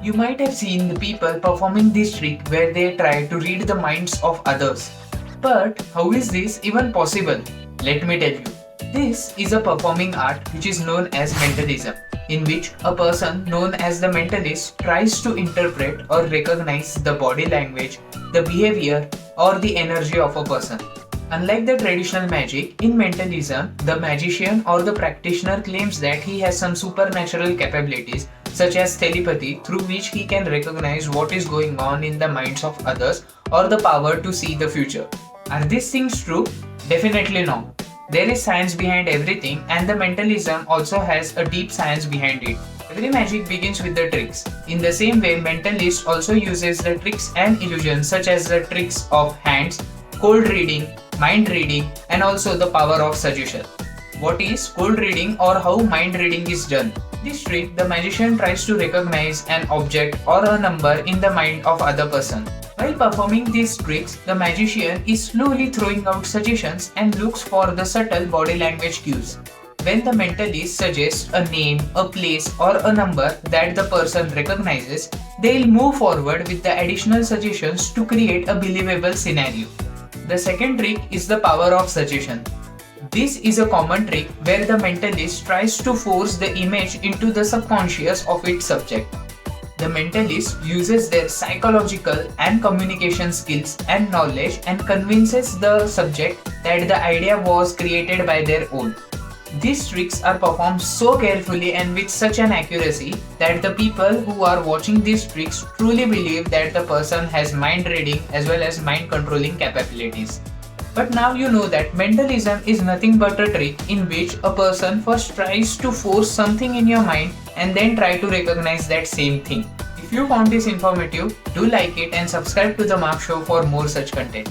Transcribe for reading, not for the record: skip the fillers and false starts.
You might have seen the people performing this trick where they try to read the minds of others. But how is this even possible? Let me tell you. This is a performing art which is known as mentalism, in which a person known as the mentalist tries to interpret or recognize the body language, the behavior, or the energy of a person. Unlike the traditional magic, in mentalism, the magician or the practitioner claims that he has some supernatural capabilities such as telepathy through which he can recognize what is going on in the minds of others or the power to see the future. Are these things true? Definitely no. There is science behind everything, and the mentalism also has a deep science behind it. Every magic begins with the tricks. In the same way, mentalist also uses the tricks and illusions such as the tricks of hands, cold reading, mind reading, and also the power of suggestion. What is cold reading or how mind reading is done? This trick, the magician tries to recognize an object or a number in the mind of other person. While performing these tricks, the magician is slowly throwing out suggestions and looks for the subtle body language cues. When the mentalist suggests a name, a place, or a number that the person recognizes, they'll move forward with the additional suggestions to create a believable scenario. The second trick is the power of suggestion. This is a common trick where the mentalist tries to force the image into the subconscious of its subject. The mentalist uses their psychological and communication skills and knowledge and convinces the subject that the idea was created by their own. These tricks are performed so carefully and with such an accuracy that the people who are watching these tricks truly believe that the person has mind reading as well as mind controlling capabilities. But now you know that mentalism is nothing but a trick in which a person first tries to force something in your mind and then try to recognize that same thing. If you found this informative, do like it and subscribe to the Mark Show for more such content.